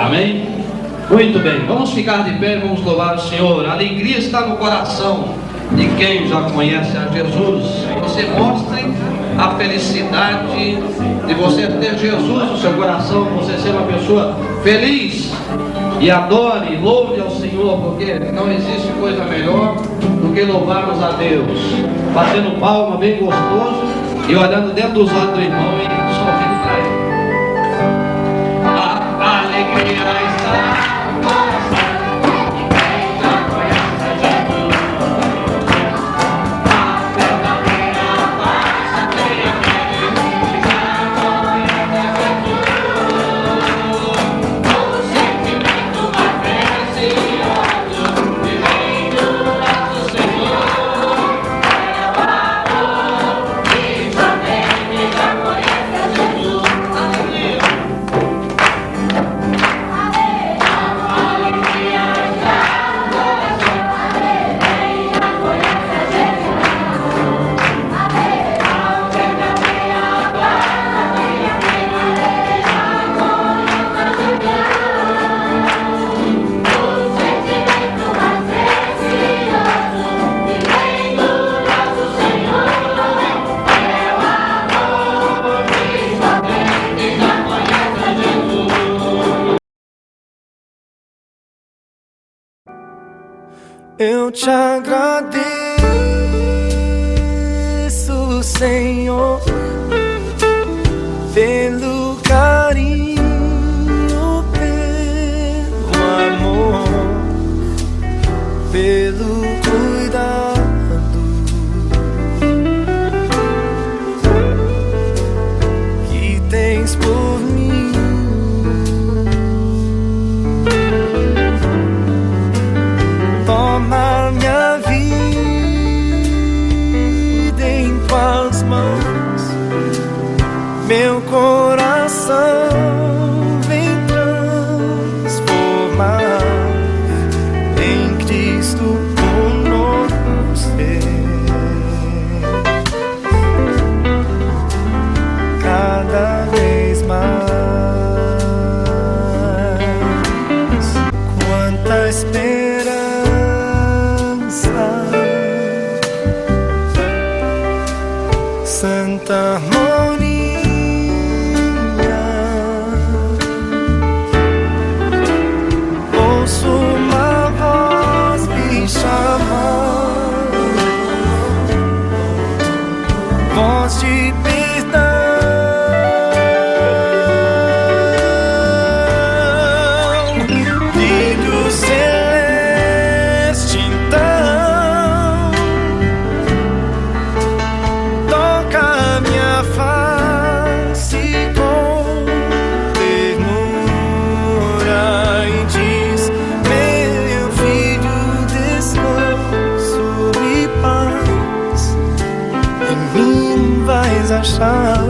Amém? Muito bem, vamos ficar de pé e vamos louvar o Senhor. A alegria está no coração de quem já conhece a Jesus. Você mostre a felicidade de você ter Jesus no seu coração, você ser uma pessoa feliz, e adore e louve ao Senhor, porque não existe coisa melhor do que louvarmos a Deus, batendo palma bem gostoso e olhando dentro dos olhos do irmão e sorrindo para ele. A alegria está no coração. Eu te agradeço, Senhor, pelo carinho, pelo amor, pelo cuidado que tens por mim. Toma minha vida em tuas mãos, meu coração vem transformar em Cristo um novo ser. Cada vez mais, quanta esperança, santa harmonia, ouço uma voz me chamar, voz de perdão, brilho celeste então, toca minha face com ternura e diz: meu filho, descanso e paz em mim vais achar.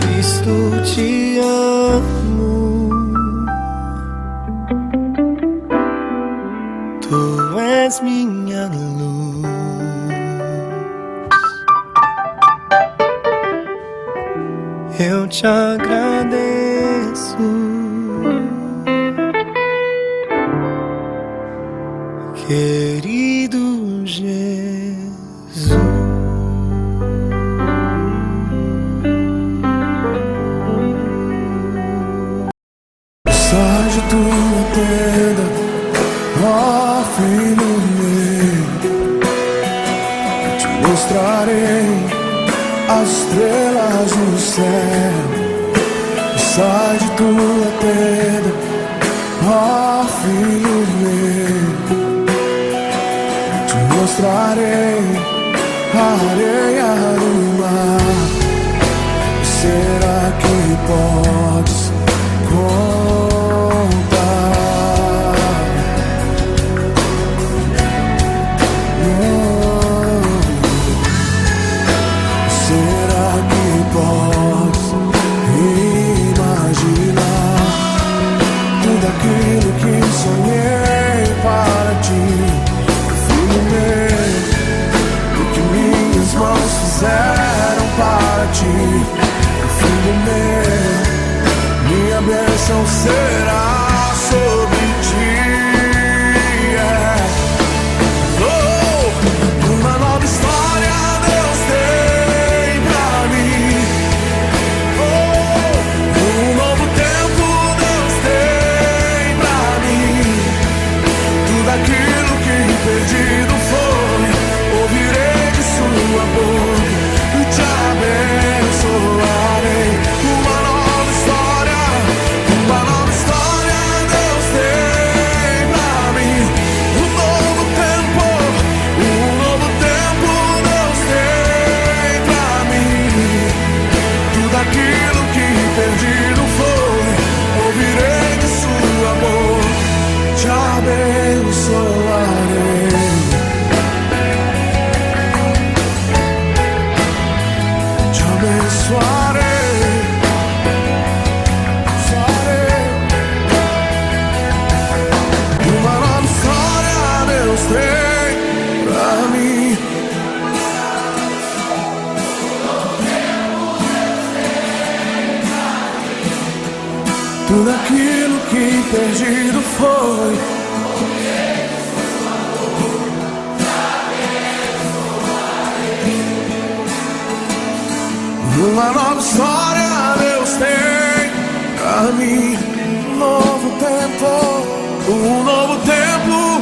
Cristo, te amo, tu és minha luz. Eu te agradeço, querido Jesus. Sai de tua tenda, ó filho meu, eu te mostrarei as estrelas no céu. Sai de tua tenda, ó filho meu, eu te mostrarei a areia do mar. Será que podes contar? Será que podes imaginar tudo aquilo que sonhei para ti, filho meu? O que minhas mãos será sobre ti. Oh, uma nova história Deus tem pra mim. Oh, um novo tempo Deus tem pra mim. Tudo aquilo que perdido foi, ouvirei de sua boca e te abençoarei. Uma nova história Deus tem pra mim. Um novo tempo Deus tem pra mim. Tudo aquilo que perdido foi, ouvirei de sua boca, te abençoarei. Te abençoarei. Uma nova história Deus tem pra mim. Tudo aquilo que perdido foi, uma nova história Deus tem pra mim. Um novo tempo, um novo tempo.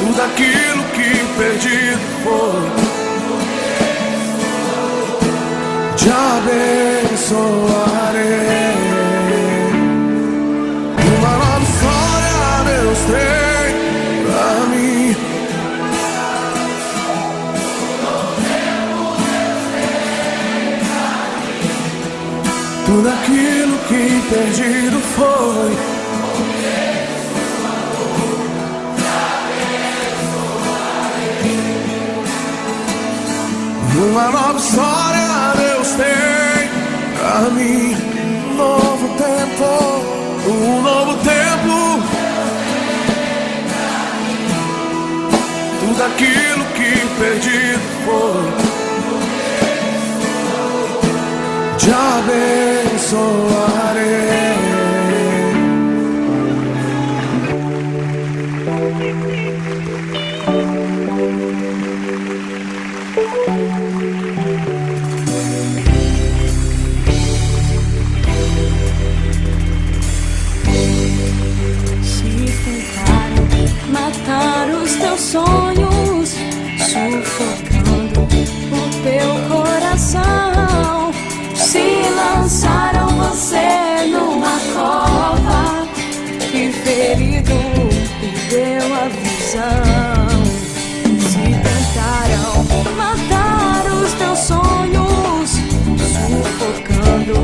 Tudo aquilo que perdido foi, te abençoarei. Uma nova história Deus tem pra mim. Tudo aquilo que perdido foi, uma nova história Deus tem pra mim. Um novo tempo, um novo tempo. Tudo aquilo que perdido foi, te abençoarei. Se tentaram matar os teus sonhos, sufocando o teu coração, se lançaram você numa cova e ferido perdeu a visão. Se tentaram matar os teus sonhos, sufocando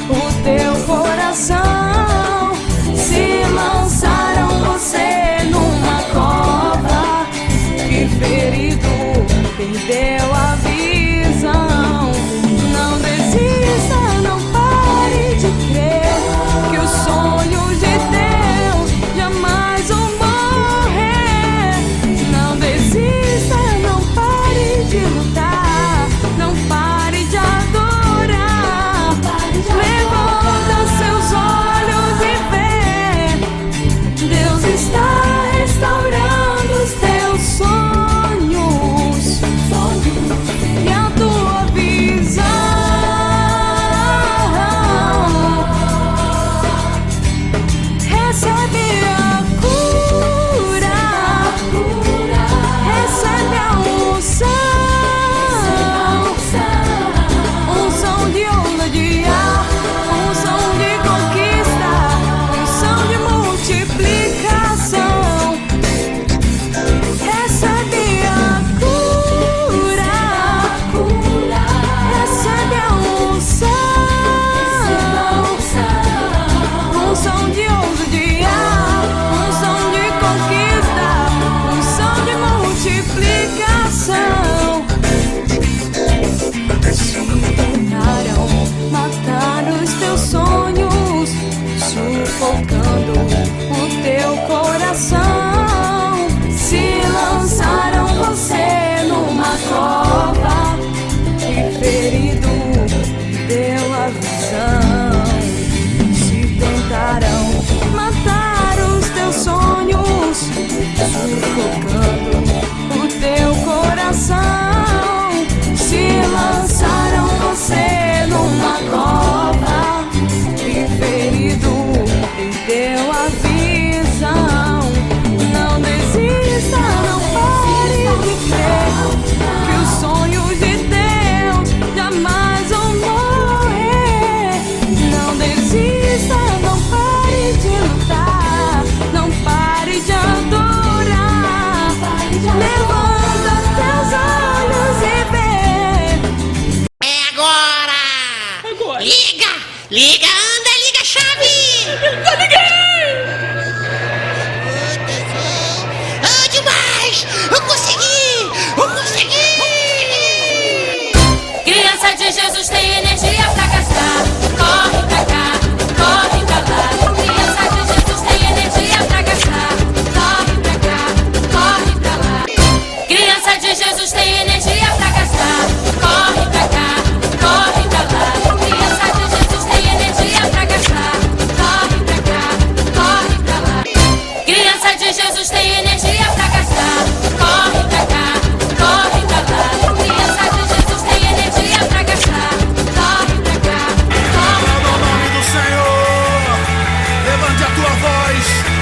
o teu coração, se lançaram você numa cova e ferido perdeu a visão. Não desista, não pare de crer que os sonhos de Deus jamais vão morrer. Não desista, não pare de lutar, não pare de adorar. Levanta seus olhos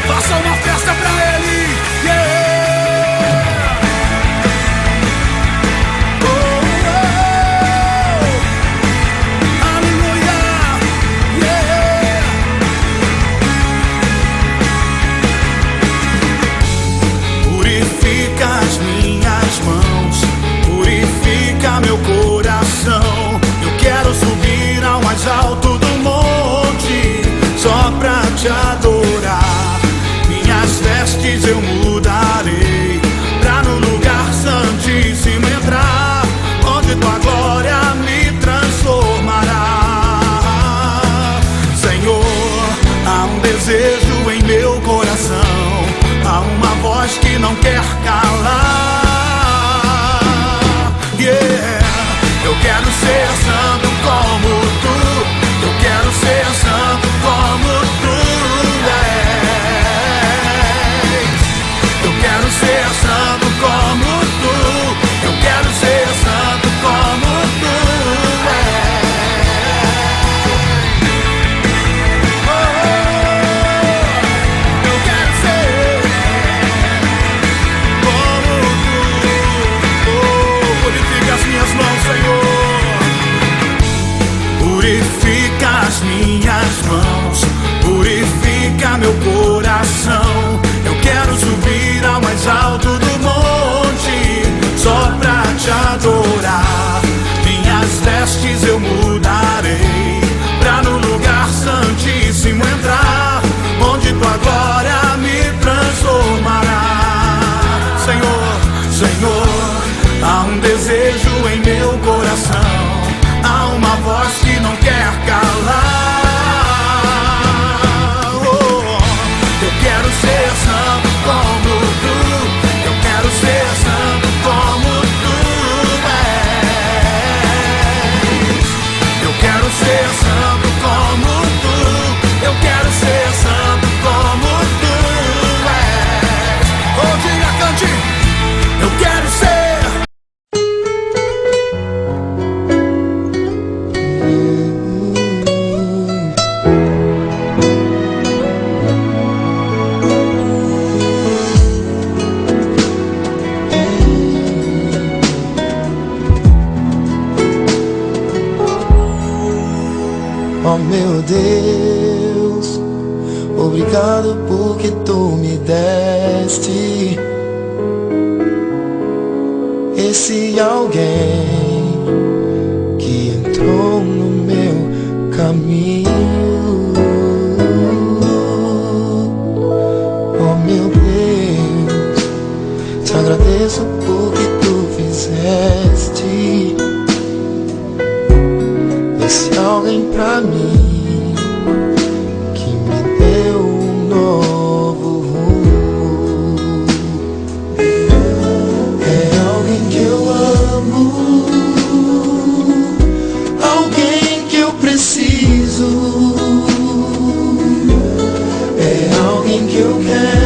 Faça uma festa pra Ele, yeah! Oh, oh, aleluia, yeah! Purifica as minhas mãos, purifica meu coração. Eu quero subir ao mais alto do monte, só pra te adorar. Minhas vestes eu mudarei, pra no lugar santíssimo entrar, onde tua glória me transformará. Senhor, há um desejo em meu coração, há uma voz que não quer calar, yeah. Eu quero ser santo como tu, eu quero ser santo como tu és. Eu quero ser santo como tu, eu quero ser santo como tu és. Oh, eu quero ser como tu. Oh, purifica as minhas mãos, Senhor. Purifica as minhas mãos, purifica meu coração. Eu quero subir ao mais alto do monte, só pra te adorar. Minhas vestes eu mudarei, pra no lugar santíssimo entrar, onde tua glória me transformará. Senhor, Senhor, há um desejo em meu coração, há uma voz que não quer calar. Oh, eu quero ser santo como tu, eu quero ser santo como tu és. Eu quero ser santo como tu, eu quero ser santo como tu és. Oh, diga, cante, eu quero ser. Oh meu Deus, obrigado porque tu me deste esse alguém que entrou no meu caminho. Oh meu Deus, te agradeço porque tu fizeste esse alguém pra mim, que me deu um novo rumo. É alguém que eu amo, alguém que eu preciso, é alguém que eu quero.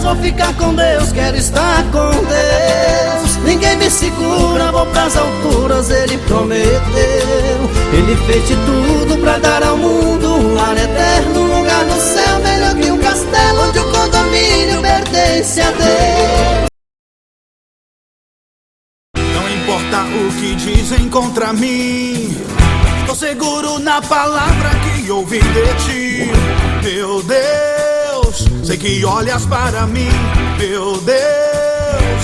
Vou ficar com Deus, quero estar com Deus. Ninguém me segura, vou pras alturas, Ele prometeu. Ele fez de tudo pra dar ao mundo um lar eterno, um lugar no céu melhor que um castelo, onde o condomínio pertence a Deus. Não importa o que dizem contra mim, tô seguro na palavra que ouvi de ti. Meu Deus, sei que olhas para mim. Meu Deus,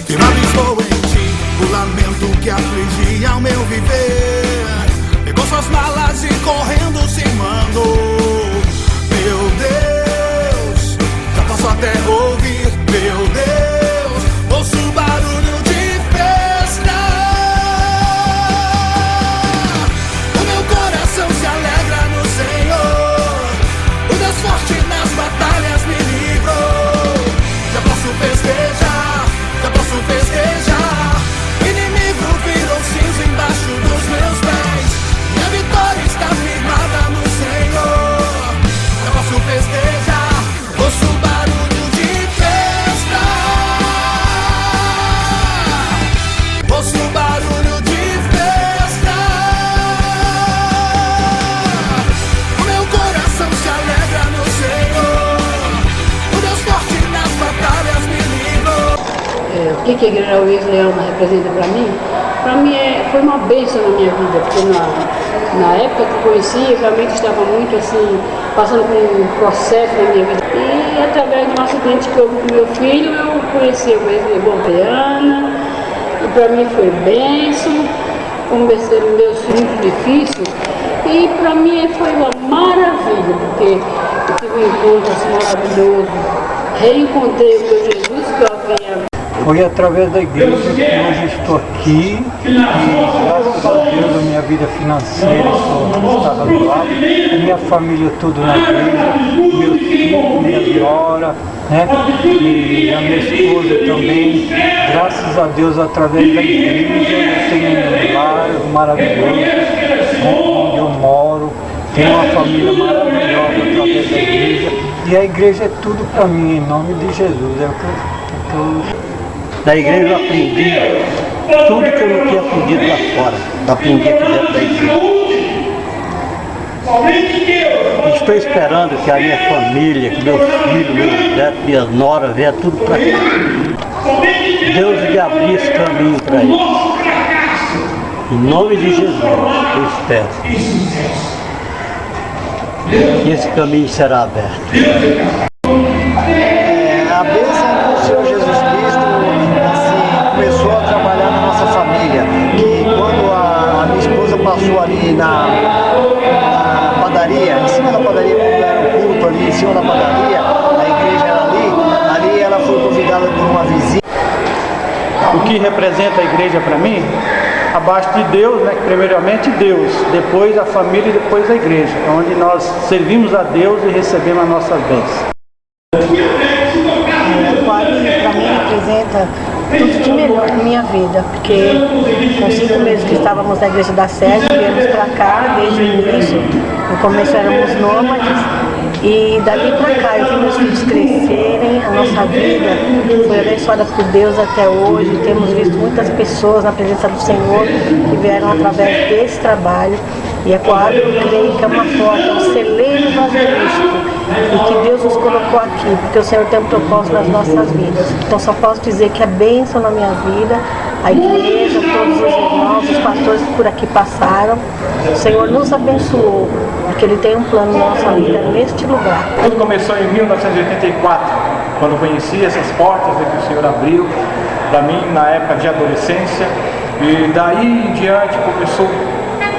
firmado estou em ti. O lamento que afligia o meu viver pegou suas malas e correndo se mandou. Meu Deus, já posso até ouvir. Meu Deus, ouço o barulho de festa. O meu coração se alegra no Senhor. O Deus forte nas batalhas me livrou. Já posso festejar, já posso festejar. Inimigo virou cinza embaixo dos que a Igreja Luiz Leana representa para mim? Para mim foi uma bênção na minha vida, porque na época que eu conheci, eu realmente estava muito assim, passando por um processo na minha vida. E através de um acidente que houve com meu filho, eu conheci a Igreja Leana, e para mim foi bênção, comecei meus muito difícil, e para mim foi uma maravilha, porque eu tive um encontro assim, maravilhoso, reencontrei o meu Jesus que eu havia. Foi através da igreja que hoje estou aqui e graças a Deus a minha vida financeira estava do lado, a minha família tudo na igreja, meus filhos, minha nora, né? E a minha esposa também, graças a Deus através da igreja eu tenho um lar maravilhoso, né? Onde eu moro, tenho uma família maravilhosa através da igreja e a igreja é tudo para mim, em nome de Jesus, é o que eu Da igreja eu aprendi tudo que eu não tinha aprendido lá fora. Aprendi aqui dentro da igreja. Estou esperando que a minha família, que meus filhos, meus netos, minhas noras, venham tudo para cá. Deus lhe abrir esse caminho para eles. Em nome de Jesus, eu espero. E esse caminho será aberto. A bênção do Senhor Jesus Cristo começou a trabalhar na nossa família, que quando a minha esposa passou ali na padaria, em cima da padaria, quando era o culto ali, em cima da padaria, a igreja era ali ela foi convidada por uma vizinha. O que representa a igreja para mim? Abaixo de Deus, né? Primeiramente Deus, depois a família e depois a igreja, onde nós servimos a Deus e recebemos as nossas bênçãos. O quadro para mim representa tudo de melhor na minha vida, porque com 5 meses que estávamos na igreja da sede, viemos para cá desde o início. No começo éramos nômades e dali para cá eu vi meus filhos crescerem, a nossa vida foi abençoada por Deus até hoje. Temos visto muitas pessoas na presença do Senhor que vieram através desse trabalho. E a quadro, eu creio que é uma porta, um celeiro evangelístico, e que Deus nos colocou aqui, porque o Senhor tem um propósito nas nossas vidas. Então só posso dizer que é bênção na minha vida, a igreja, todos os irmãos, os pastores que por aqui passaram. O Senhor nos abençoou, porque Ele tem um plano na nossa vida neste lugar. Tudo começou em 1984, quando conheci essas portas que o Senhor abriu para mim na época de adolescência, e daí em diante começou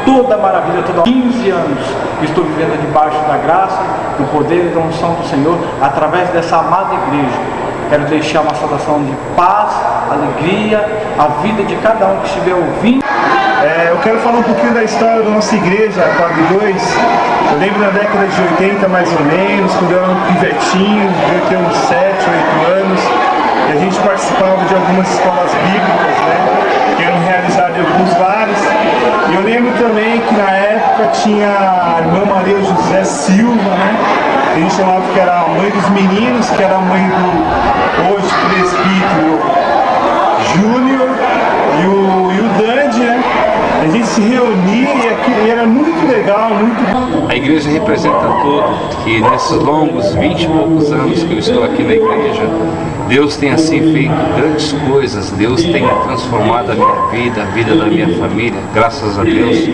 toda a maravilha, toda 15 anos que estou vivendo debaixo da graça, do poder e da unção do Senhor, através dessa amada igreja. Quero deixar uma saudação de paz, alegria, a vida de cada um que estiver ouvindo. Eu quero falar um pouquinho da história da nossa igreja, a Coab 2. Eu lembro na década de 80 mais ou menos, quando eu era um pivetinho, eu tinha uns 7, 8 anos, e a gente participava de algumas escolas bíblicas, né, que eram realizadas em alguns lares. E eu lembro também que na época tinha a irmã Maria José Silva, né? A gente chamava que era a mãe dos meninos, que era a mãe do hoje presbítero Júnior e o Dandy, né? A gente se reunia e era muito legal, muito bom. A igreja representa tudo, que nesses longos 20 e poucos anos que eu estou aqui na igreja, Deus tem assim feito grandes coisas, Deus tem transformado a minha vida, a vida da minha família, graças a Deus.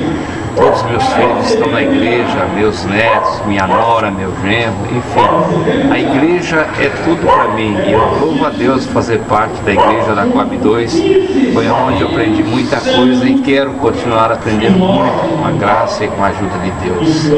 Todos os meus filhos estão na igreja, meus netos, minha nora, meu genro, enfim. A igreja é tudo para mim e eu louvo a Deus fazer parte da igreja da Coab 2. Foi onde eu aprendi muita coisa e quero continuar aprendendo muito com a graça e com a ajuda de Deus.